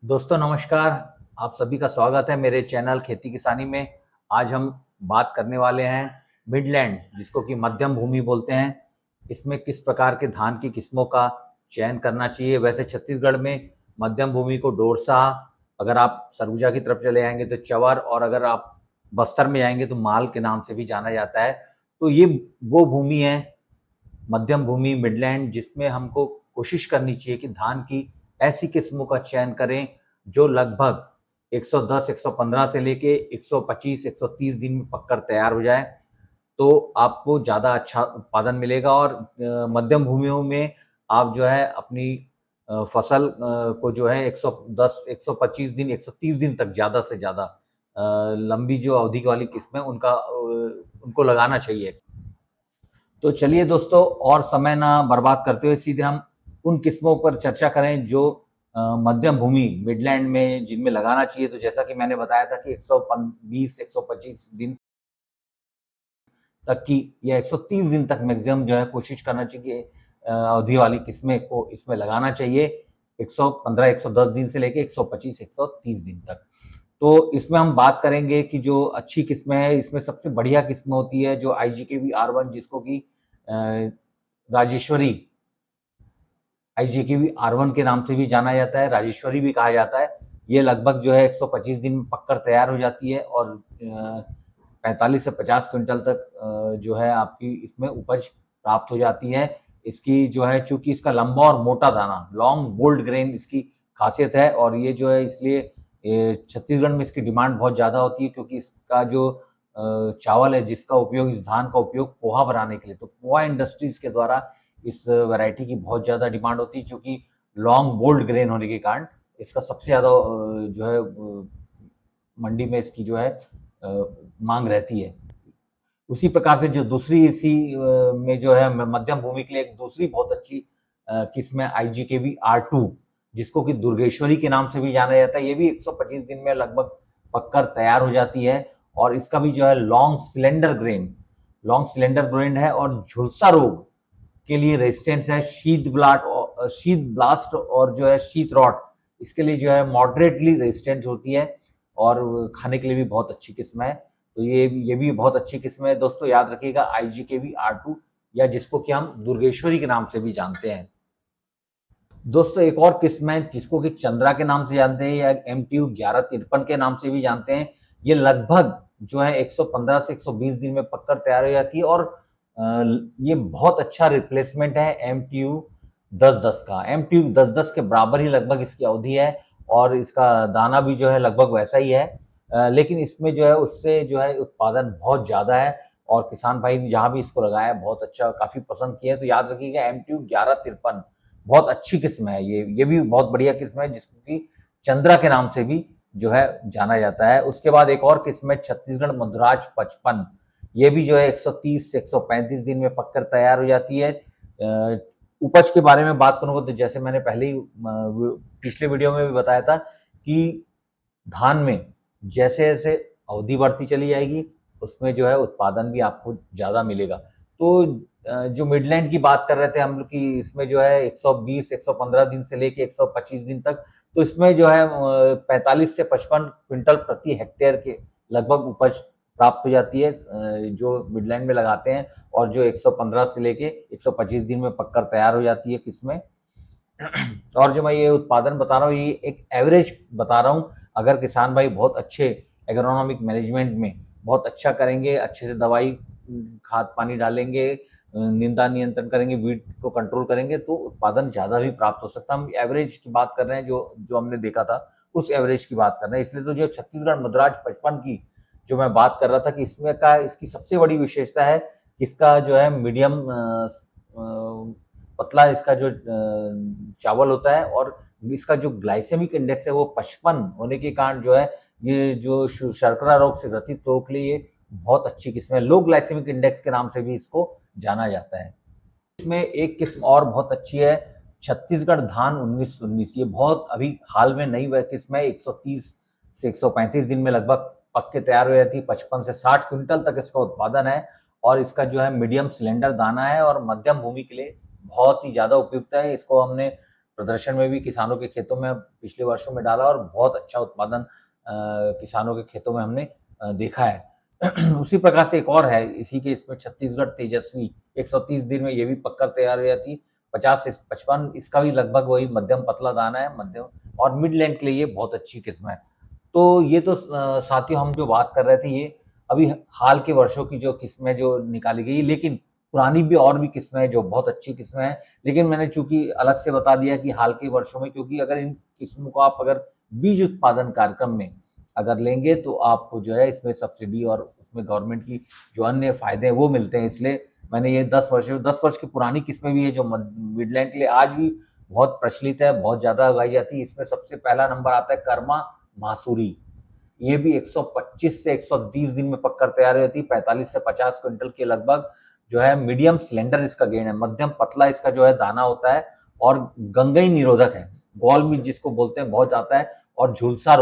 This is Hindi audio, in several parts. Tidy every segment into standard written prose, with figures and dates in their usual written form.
दोस्तों नमस्कार। आप सभी का स्वागत है मेरे चैनल खेती किसानी में। आज हम बात करने वाले हैं मिडलैंड, जिसको कि मध्यम भूमि बोलते हैं। इसमें किस प्रकार के धान की किस्मों का चयन करना चाहिए। वैसे छत्तीसगढ़ में मध्यम भूमि को डोरसा, अगर आप सरगुजा की तरफ चले जाएंगे तो चवर, और अगर आप बस्तर में जाएंगे तो माल के नाम से भी जाना जाता है। तो ये वो भूमि है, मध्यम भूमि मिडलैंड, जिसमें हमको कोशिश करनी चाहिए कि धान की ऐसी किस्मों का चयन करें जो लगभग 110-115 से लेके 125 130 दिन में पककर तैयार हो जाए, तो आपको ज़्यादा अच्छा उत्पादन मिलेगा। और मध्यम भूमियों में आप जो है अपनी फसल को जो है 110 125 दिन 130 दिन तक ज़्यादा से ज़्यादा लंबी जो अवधि वाली किस्में उनको लगाना चाहिए। तो चलिए दोस्तों, और समय ना बर्बाद करते हुए सीधे हम उन किस्मों पर चर्चा करें जो मध्यम भूमि मिडलैंड में जिनमें लगाना चाहिए। तो जैसा कि मैंने बताया था कि 120 125 दिन तक की या 130 दिन तक मैक्सिमम जो है कोशिश करना चाहिए कि अवधि वाली किस्में को इसमें लगाना चाहिए। 115 110 दिन से लेके 125 130 दिन तक। तो इसमें हम बात करेंगे कि जो अच्छी किस्में हैं, इसमें सबसे बढ़िया किस्म होती है जो IGKV R1, जिसको कि राजेश्वरी IGKV R1 के नाम से भी जाना जाता है, राजेश्वरी भी कहा जाता है। ये लगभग जो है 125 दिन में पककर तैयार हो जाती है और 45 से 50 क्विंटल तक जो है आपकी इसमें उपज प्राप्त हो जाती है। इसकी जो है, चूंकि इसका लंबा और मोटा दाना, लॉन्ग बोल्ड ग्रेन इसकी खासियत है, और ये जो है इसलिए छत्तीसगढ़ में इसकी डिमांड बहुत ज़्यादा होती है, क्योंकि इसका जो चावल है जिसका उपयोग, इस धान का उपयोग पोहा बनाने के लिए, तो पोहा इंडस्ट्रीज के द्वारा इस वैरायटी की बहुत ज़्यादा डिमांड होती है, क्योंकि लॉन्ग बोल्ड ग्रेन होने के कारण इसका सबसे ज़्यादा जो है मंडी में इसकी जो है मांग रहती है। उसी प्रकार से जो दूसरी इसी में जो है मध्यम भूमि के लिए एक दूसरी बहुत अच्छी किस्म है IGKV R2, जिसको कि दुर्गेश्वरी के नाम से भी जाना जाता है। ये भी 125 दिन में लगभग पककर तैयार हो जाती है, और इसका भी जो है लॉन्ग सिलेंडर ग्रेन है, और झुलसा रोग के लिए रेजिस्टेंस है। शीत ब्लास्ट और जो है शीत रॉट, इसके लिए जो है मॉडरेटली रेजिस्टेंट होती है, और खाने के लिए भी बहुत अच्छी किस्म है। तो ये भी बहुत अच्छी किस्म है दोस्तों, याद रखिएगा IGKV R2, या जिसको कि हम दुर्गेश्वरी के नाम से भी जानते हैं। दोस्तों एक और किस्म है जिसको कि चंद्रा के नाम से जानते हैं, या MTU 1153 के नाम से भी जानते हैं। ये लगभग जो है 115 से 120 दिन में पककर तैयार हो जाती है, और ये बहुत अच्छा रिप्लेसमेंट है MTU 1010 का। MTU 1010 के बराबर ही लगभग इसकी अवधि है, और इसका दाना भी जो है लगभग वैसा ही है। लेकिन इसमें जो है उससे जो है उत्पादन बहुत ज़्यादा है, और किसान भाई ने जहाँ भी इसको लगाया बहुत अच्छा, काफ़ी पसंद किया है। तो याद रखिएगा MTU 1153 बहुत अच्छी किस्म है। ये भी बहुत बढ़िया किस्म है, जिसको कि चंद्रा के नाम से भी जो है जाना जाता है। उसके बाद एक और किस्म है छत्तीसगढ़ मधुराज 55। ये भी जो है 130 से 135 दिन में पककर तैयार हो जाती है। उपज के बारे में बात करूंगा तो जैसे मैंने पहले ही पिछले वीडियो में भी बताया था कि धान में जैसे जैसे अवधि बढ़ती चली जाएगी, उसमें जो है उत्पादन भी आपको ज़्यादा मिलेगा। तो जो मिडलैंड की बात कर रहे थे हम लोग कि इसमें जो है 120 115 दिन से लेके 125 दिन तक, तो इसमें जो है 45 से 55 क्विंटल प्रति हेक्टेयर के लगभग उपज प्राप्त हो जाती है, जो मिडलैंड में लगाते हैं, और जो 115 से लेके 125 दिन में पककर तैयार हो जाती है किस्में। और जो मैं ये उत्पादन बता रहा हूँ, ये एक एवरेज बता रहा हूँ। अगर किसान भाई बहुत अच्छे एग्रोनॉमिक मैनेजमेंट में बहुत अच्छा करेंगे, अच्छे से दवाई खाद पानी डालेंगे, निंदा नियंत्रण करेंगे, वीड को कंट्रोल करेंगे, तो उत्पादन ज़्यादा भी प्राप्त हो सकता है। हम एवरेज की बात कर रहे हैं, जो जो हमने देखा था उस एवरेज की बात कर रहे हैं। इसलिए तो जो छत्तीसगढ़ मद्राज 55 की जो मैं बात कर रहा था कि इसमें का इसकी सबसे बड़ी विशेषता है कि इसका जो है मीडियम पतला इसका जो चावल होता है, और इसका जो ग्लाइसेमिक इंडेक्स है वो 55 होने के कारण जो है ये जो शर्करा रोग से ग्रसित लोगों के लिए बहुत अच्छी किस्म है। लो ग्लाइसेमिक इंडेक्स के नाम से भी इसको जाना जाता है। इसमें एक किस्म और बहुत अच्छी है, छत्तीसगढ़ धान 1919। ये बहुत अभी हाल में नई किस्म है, 130 से 135 दिन में लगभग पक के तैयार हो जाती है। 55 से 60 क्विंटल तक इसका उत्पादन है, और इसका जो है मीडियम सिलेंडर दाना है, और मध्यम भूमि के लिए बहुत ही ज्यादा उपयुक्त है। इसको हमने प्रदर्शन में भी किसानों के खेतों में पिछले वर्षों में डाला और बहुत अच्छा उत्पादन किसानों के खेतों में हमने देखा है। उसी प्रकार से एक और है इसी के, इसमें छत्तीसगढ़ तेजस्वी 130 दिन में ये भी पककर तैयार हो जाती है। 50 से 55 इसका भी लगभग वही मध्यम पतला दाना है, मध्यम और मिडलैंड के लिए ये बहुत अच्छी किस्म है। तो ये तो साथियों हम जो बात कर रहे थे ये अभी हाल के वर्षों की जो किस्में जो निकाली गई, लेकिन पुरानी भी और भी किस्में हैं जो बहुत अच्छी किस्में हैं। लेकिन मैंने चूंकि अलग से बता दिया कि हाल के वर्षों में, क्योंकि अगर इन किस्मों को आप अगर बीज उत्पादन कार्यक्रम में अगर लेंगे तो आपको जो है इसमें सब्सिडी और उसमें गवर्नमेंट की जो अन्य फायदे हैं वो मिलते हैं। इसलिए मैंने ये 10 वर्ष की पुरानी किस्में भी है जो मिडलैंड के लिए आज भी बहुत प्रचलित है, बहुत ज्यादा उगाई जाती है। इसमें सबसे पहला नंबर आता है कर्मा मासूरी। ये भी 125 से 130 दिन में पककर तैयार हो जाती है। 45 से 50 क्विंटल के लगभग जो है मीडियम सिलेंडर इसका गेन है, मध्यम पतला इसका जो है दाना होता है और गंगई निरोधक है, गॉल मीज जिसको बोलते हैं बहुत आता है। और झुलसा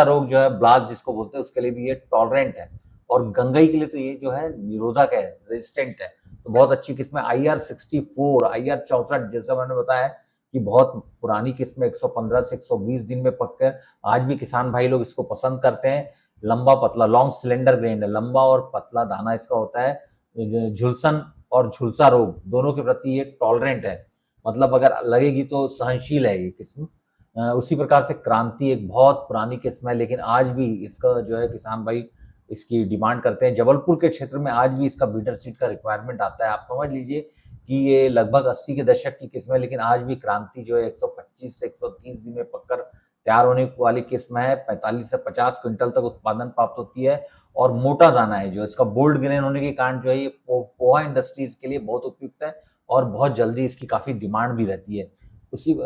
रोग जो है ब्लास्ट जिसको बोलते हैं उसके लिए भी ये टॉलरेंट है। और गंगई के लिए तो ये जो है निरोधक है, रेजिस्टेंट है। तो बहुत अच्छी किस्म है। IR64, IR64 जैसा मैंने बताया कि बहुत पुरानी किस्म है, 115 से 120 दिन में पककर आज भी किसान भाई लोग इसको पसंद करते हैं। लंबा पतला लॉन्ग सिलेंडर ग्रेन है, लंबा और पतला दाना इसका होता है। झुलसन और झुलसा रोग दोनों के प्रति ये टॉलरेंट है, मतलब अगर लगेगी तो सहनशील है ये किस्म। उसी प्रकार से क्रांति एक बहुत पुरानी किस्म है, लेकिन आज भी इसका जो है किसान भाई इसकी डिमांड करते हैं। जबलपुर के क्षेत्र में आज भी इसका बीटर सीड का रिक्वायरमेंट आता है। आप समझ लीजिए कि ये लगभग 80 के दशक की किस्म है, लेकिन आज भी क्रांति जो है 125 से 130 दिन में पककर तैयार होने वाली किस्म है। 45 से 50 क्विंटल तक उत्पादन प्राप्त होती है और मोटा दाना है जो इसका बोल्ड ग्रेन होने के कारण जो है ये पोहा इंडस्ट्रीज के लिए बहुत उपयुक्त है और बहुत जल्दी इसकी काफी डिमांड भी रहती है। उसी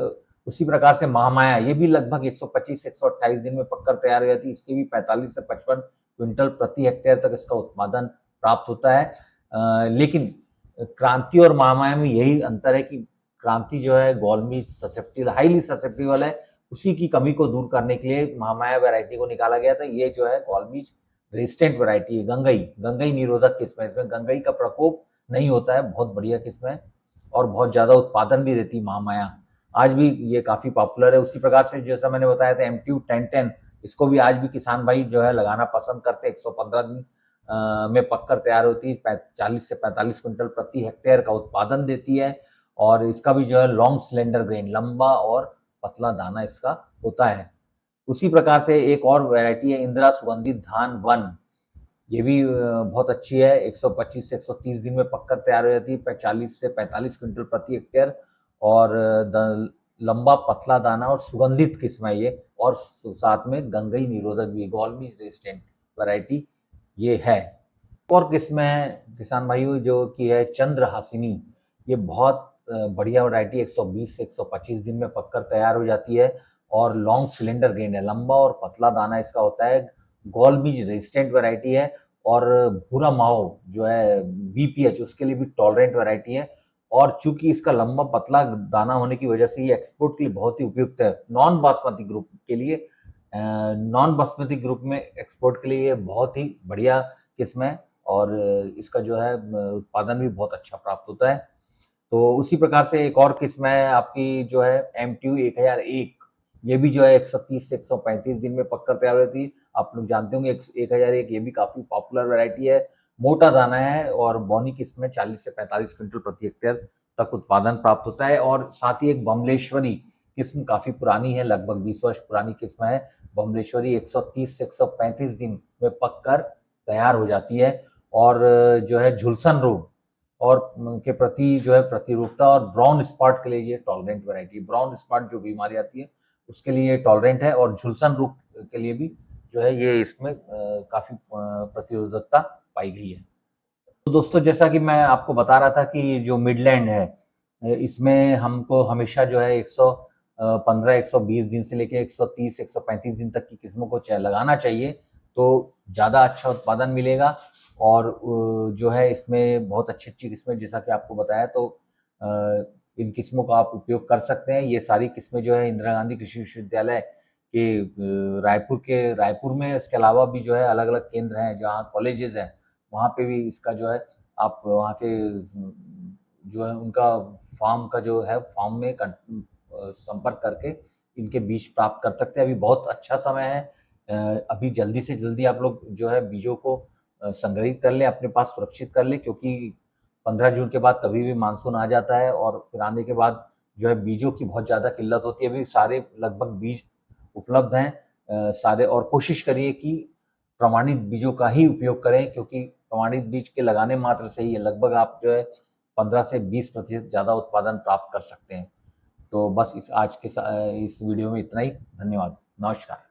उसी प्रकार से महामाया ये भी लगभग 125 से 128 दिन में पककर तैयार हो जाती है। इसके भी 45 से 55 क्विंटल प्रति हेक्टेयर तक इसका उत्पादन प्राप्त होता है। लेकिन क्रांति और महामाया में यही अंतर है कि क्रांति जो है गॉलमी ससेप्टिबल, हाईली ससेप्टिबल है। उसी की कमी को दूर करने के लिए महामाया वैरायटी को निकाला गया था। ये जो है गॉलमीज रेजिस्टेंट वैरायटी है, गंगई निरोधक किस्म है। इसमें गंगई का प्रकोप नहीं होता है, बहुत बढ़िया किस्म है और बहुत ज्यादा उत्पादन भी रहती है महामाया। आज भी ये काफी पॉपुलर है। उसी प्रकार से जैसा मैंने बताया था MTU 1010, इसको भी आज भी किसान भाई जो है लगाना पसंद करते हैं। 115 दिन में पककर तैयार होती है। 40 से 45 क्विंटल प्रति हेक्टेयर का उत्पादन देती है और इसका भी जो है लॉन्ग सिलेंडर ग्रेन, लंबा और पतला दाना इसका होता है। उसी प्रकार से एक और वैरायटी है इंदिरा सुगंधित धान 1। ये भी बहुत अच्छी है। 125 से 130 दिन में पककर तैयार हो जाती है। 40 से 45 क्विंटल प्रति हेक्टेयर और लंबा पतला दाना और सुगंधित किस्म है ये, और साथ में गंगई निरोधक भी, गॉलमी रेजिस्टेंट वैरायटी ये है। और किस्म है किसान भाइयों जो कि है चंद्रहासिनी। ये बहुत बढ़िया वैरायटी 120 से 125 दिन में पककर तैयार हो जाती है और लॉन्ग सिलेंडर ग्रेन है, लंबा और पतला दाना इसका होता है। गॉलमीज रेजिस्टेंट वैरायटी है और भूरा माओ जो है BPH उसके लिए भी टॉलरेंट वैरायटी है। और चूंकि इसका लंबा पतला दाना होने की वजह से ये एक्सपोर्ट के लिए बहुत ही उपयुक्त है। नॉन बासमती ग्रुप के लिए, नॉन बासमती ग्रुप में एक्सपोर्ट के लिए ये बहुत ही बढ़िया किस्म है और इसका जो है उत्पादन भी बहुत अच्छा प्राप्त होता है। तो उसी प्रकार से एक और किस्म है आपकी जो है MTU 1001। ये भी जो है 130 से 135 दिन में पककर तैयार होती है। आप लोग जानते होंगे 1001 ये भी काफी पॉपुलर वैरायटी है। मोटा दाना है और बौनी किस्म में 40 से 45 क्विंटल प्रति हेक्टेयर तक उत्पादन प्राप्त होता है। और साथ ही एक बमलेश्वरी किस्म काफी पुरानी है, लगभग 20 वर्ष पुरानी किस्म है। बमलेश्वरी 130 से 135 दिन में पककर तैयार हो जाती है और जो है झुलसन रोग और के प्रति जो है प्रतिरोधकता और ब्राउन स्पॉट के लिए ये टॉलरेंट वैरायटी, ब्राउन स्पॉट जो बीमारी आती है उसके लिए ये टॉलरेंट है और झुलसन रोग के लिए भी जो है ये इसमें काफी प्रतिरोधकता पाई गई है। तो दोस्तों जैसा कि मैं आपको बता रहा था कि जो मिडलैंड है इसमें हमको हमेशा जो है 115 120 दिन से लेके 130 135 दिन तक की किस्मों को लगाना चाहिए, तो ज़्यादा अच्छा उत्पादन मिलेगा। और जो है इसमें बहुत अच्छी अच्छी किस्में जैसा कि आपको बताया, तो इन किस्मों का आप उपयोग कर सकते हैं। ये सारी किस्में जो है इंदिरा गांधी कृषि विश्वविद्यालय के रायपुर में, इसके अलावा भी जो है अलग अलग केंद्र हैं जहाँ कॉलेजेस हैं, वहाँ पे भी इसका जो है आप वहाँ के जो है उनका फार्म का जो है फार्म में संपर्क करके इनके बीज प्राप्त कर सकते हैं। अभी बहुत अच्छा समय है, अभी जल्दी से जल्दी आप लोग जो है बीजों को संग्रहित कर लें, अपने पास सुरक्षित कर लें, क्योंकि 15 जून के बाद कभी भी मानसून आ जाता है और फिर आने के बाद जो है बीजों की बहुत ज़्यादा किल्लत होती है। अभी सारे लगभग बीज उपलब्ध हैं सारे, और कोशिश करिए कि प्रमाणित बीजों का ही उपयोग करें, क्योंकि प्रमाणित बीज के लगाने मात्र से ही लगभग आप जो है 15 से 20% ज़्यादा उत्पादन प्राप्त कर सकते हैं। तो बस इस वीडियो में इतना ही। धन्यवाद। नमस्कार।